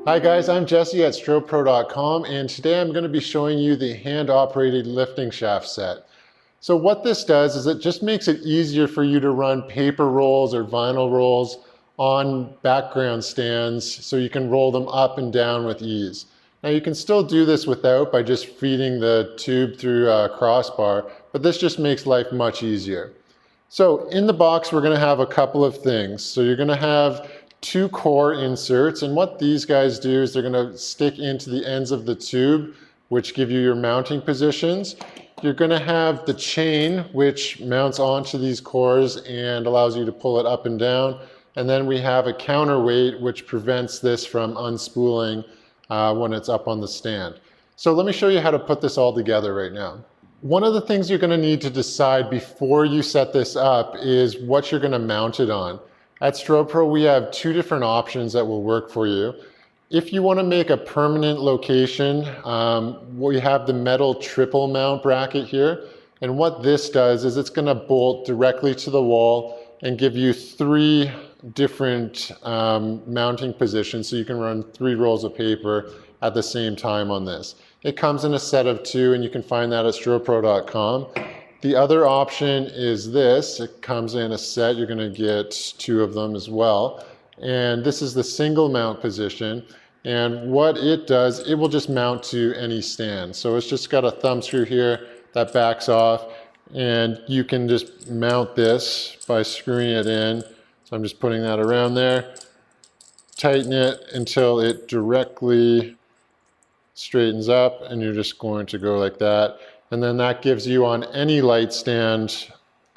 Hi guys, I'm Jesse at Strobepro.com, and today I'm going to be showing you the hand-operated lifting shaft set. So what this does is it just makes it easier for you to run paper rolls or vinyl rolls on background stands so you can roll them up and down with ease. Now you can still do this without by just feeding the tube through a crossbar, but this just makes life much easier. So in the box we're going to have a couple of things. So you're going to have two core inserts, and what these guys do is they're going to stick into the ends of the tube, which give you your mounting positions. You're going to have the chain, which mounts onto these cores and allows you to pull it up and down. And then we have a counterweight, which prevents this from unspooling when it's up on the stand. So let me show you how to put this all together right now. One of the things you're going to need to decide before you set this up is what you're going to mount it on. At Strobepro, we have two different options that will work for you. If you want to make a permanent location, we have the metal triple mount bracket here. And what this does is it's going to bolt directly to the wall and give you three different mounting positions, so you can run 3 rolls of paper at the same time on this. It comes in a set of 2, and you can find that at strobepro.com. The other option is this. It comes in a set. You're going to get 2 of them as well. And this is the single mount position. And what it does, it will just mount to any stand. So it's just got a thumb screw here that backs off. And you can just mount this by screwing it in. So I'm just putting that around there. Tighten it until it directly straightens up. And you're just going to go like that. And then that gives you, on any light stand,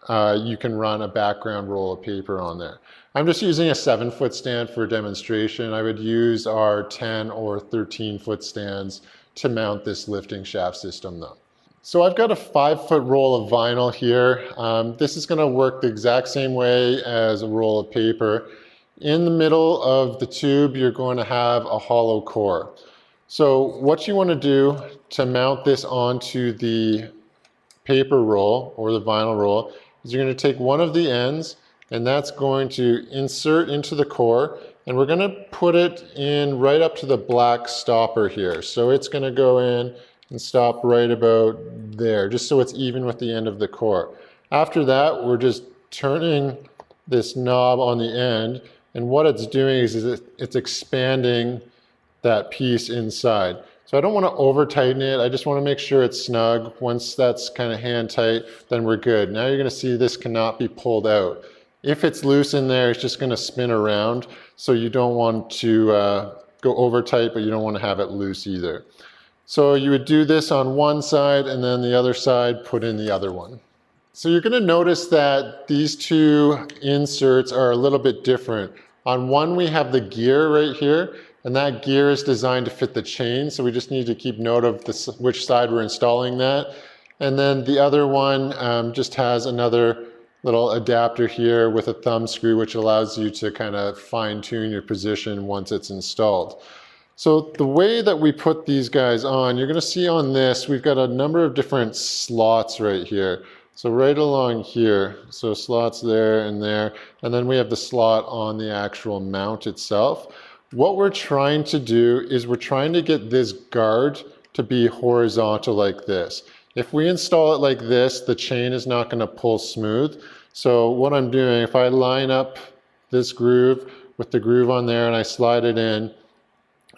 you can run a background roll of paper on there. I'm just using a 7-foot stand for demonstration. I would use our 10 or 13-foot stands to mount this lifting shaft system though. So I've got a 5-foot roll of vinyl here. This is going to work the exact same way as a roll of paper. In the middle of the tube, you're going to have a hollow core. So what you want to do to mount this onto the paper roll or the vinyl roll is you're going to take one of the ends, and that's going to insert into the core, and we're going to put it in right up to the black stopper here. So it's going to go in and stop right about there, just so it's even with the end of the core. After that, we're just turning this knob on the end, and what it's doing is it's expanding that piece inside. So I don't want to over tighten it. I just want to make sure it's snug. Once that's kind of hand tight, then we're good. Now you're going to see this cannot be pulled out. If it's loose in there, it's just going to spin around. So you don't want to go over tight, but you don't want to have it loose either. So you would do this on one side, and then the other side, put in the other one. So you're going to notice that these two inserts are a little bit different. On one, we have the gear right here. And that gear is designed to fit the chain, so we just need to keep note of which side we're installing that. And then the other one just has another little adapter here with a thumb screw, which allows you to kind of fine-tune your position once it's installed. So the way that we put these guys on, you're going to see on this, we've got a number of different slots right here. So right along here, so slots there, and then we have the slot on the actual mount itself. What we're trying to do is we're trying to get this guard to be horizontal like this. If we install it like this, the chain is not going to pull smooth. So what I'm doing, if I line up this groove with the groove on there and I slide it in,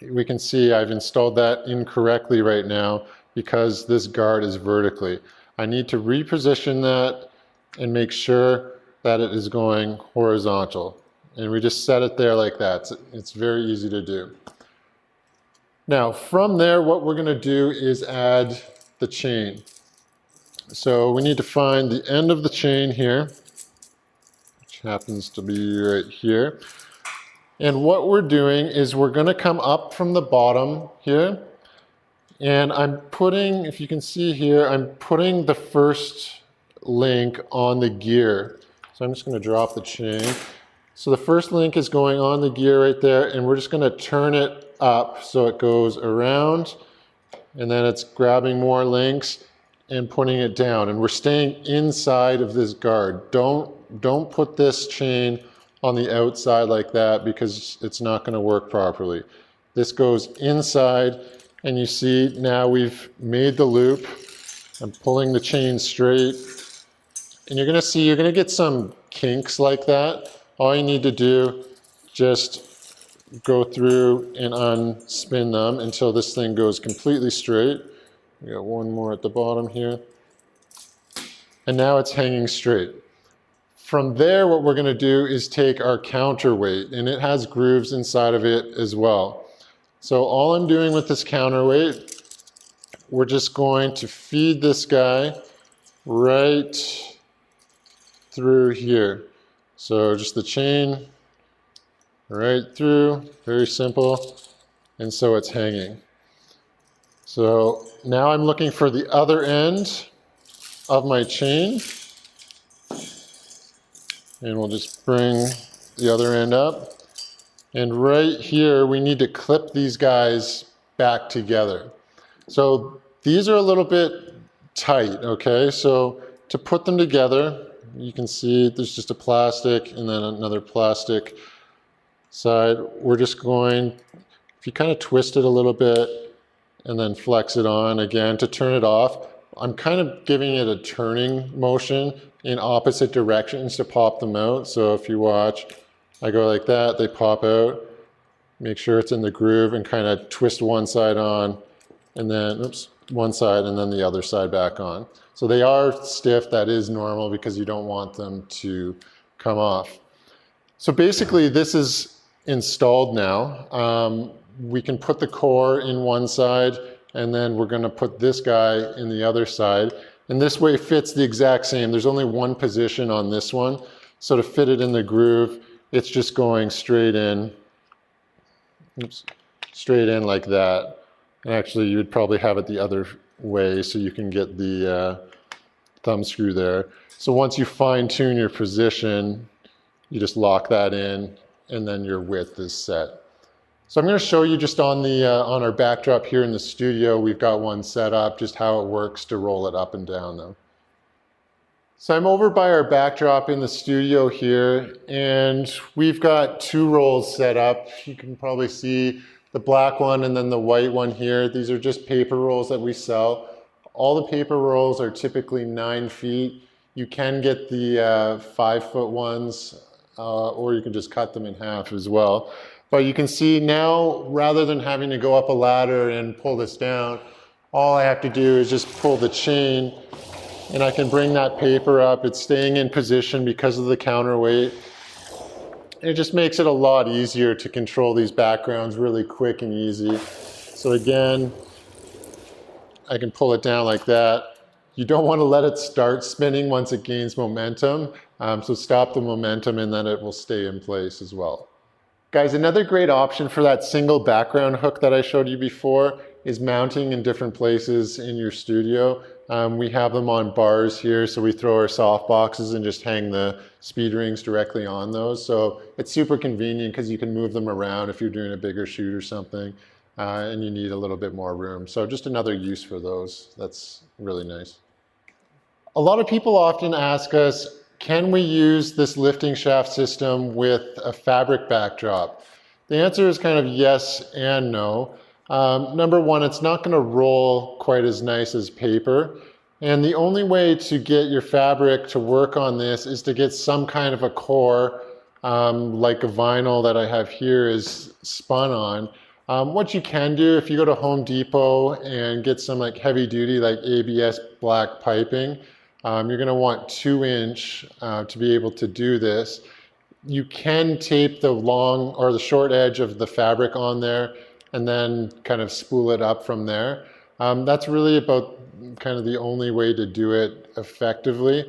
we can see I've installed that incorrectly right now because this guard is vertically. I need to reposition that and make sure that it is going horizontal. And we just set it there like that. It's very easy to do. Now, from there, what we're going to do is add the chain. So we need to find the end of the chain here, which happens to be right here. And what we're doing is we're going to come up from the bottom here. And I'm putting, if you can see here, I'm putting the first link on the gear. So I'm just going to drop the chain. So the first link is going on the gear right there, and we're just going to turn it up so it goes around, and then it's grabbing more links and putting it down. And we're staying inside of this guard. Don't put this chain on the outside like that because it's not going to work properly. This goes inside, and you see now we've made the loop. I'm pulling the chain straight, and you're gonna get some kinks like that. All you need to do, just go through and unspin them until this thing goes completely straight. We got one more at the bottom here. And now it's hanging straight. From there, what we're gonna do is take our counterweight, and it has grooves inside of it as well. So all I'm doing with this counterweight, we're just going to feed this guy right through here. So just the chain right through, very simple, and so it's hanging. So now I'm looking for the other end of my chain, and we'll just bring the other end up. And right here, we need to clip these guys back together. So these are a little bit tight, okay? So to put them together, you can see there's just a plastic and then another plastic side. We're just going, if you kind of twist it a little bit and then flex it on again to turn it off, I'm kind of giving it a turning motion in opposite directions to pop them out. So if you watch, I go like that, they pop out. Make sure it's in the groove and kind of twist one side on, and then, oops, one side and then the other side back on. So they are stiff, that is normal because you don't want them to come off. So basically this is installed now. We can put the core in one side, and then we're gonna put this guy in the other side. And this way it fits the exact same. There's only one position on this one. So to fit it in the groove, it's just going straight in, oops, straight in like that. And actually you would probably have it the other way so you can get the thumb screw there. So once you fine tune your position, you just lock that in, and then your width is set. So I'm going to show you just on our backdrop here in the studio, we've got one set up, just how it works to roll it up and down though. So I'm over by our backdrop in the studio here, and we've got two rolls set up. You can probably see the black one and then the white one here. These are just paper rolls that we sell. All the paper rolls are typically 9 feet. You can get the 5-foot ones, or you can just cut them in half as well. But you can see now, rather than having to go up a ladder and pull this down, all I have to do is just pull the chain, and I can bring that paper up. It's staying in position because of the counterweight. It just makes it a lot easier to control these backgrounds really quick and easy. So again, I can pull it down like that. You don't want to let it start spinning once it gains momentum. So stop the momentum and then it will stay in place as well. Guys, another great option for that single background hook that I showed you before is mounting in different places in your studio. We have them on bars here, so we throw our soft boxes and just hang the speed rings directly on those. So it's super convenient because you can move them around if you're doing a bigger shoot or something, and you need a little bit more room. So just another use for those. That's really nice. A lot of people often ask us, can we use this lifting shaft system with a fabric backdrop? The answer is kind of yes and no. Number one, it's not going to roll quite as nice as paper. And the only way to get your fabric to work on this is to get some kind of a core, like a vinyl that I have here is spun on. What you can do, if you go to Home Depot and get some like heavy duty, like ABS black piping, you're going to want 2-inch to be able to do this. You can tape the long or the short edge of the fabric on there and then kind of spool it up from there. That's really about kind of the only way to do it effectively.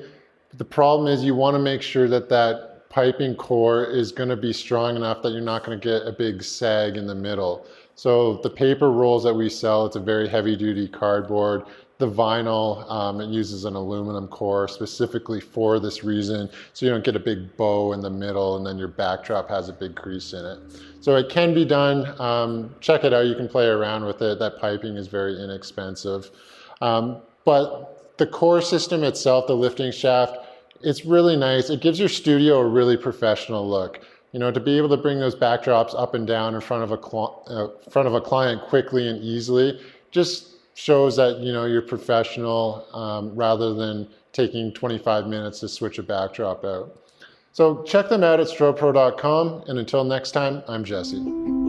But the problem is you want to make sure that that piping core is going to be strong enough that you're not going to get a big sag in the middle. So the paper rolls that we sell, it's a very heavy duty cardboard. The vinyl, it uses an aluminum core specifically for this reason, so you don't get a big bow in the middle and then your backdrop has a big crease in it. So it can be done. Check it out, you can play around with it. That piping is very inexpensive. But the core system itself, the lifting shaft, it's really nice. It gives your studio a really professional look. You know, to be able to bring those backdrops up and down in front of a client quickly and easily just shows that, you know, you're professional rather than taking 25 minutes to switch a backdrop out. So check them out at strobepro.com, and until next time, I'm Jesse.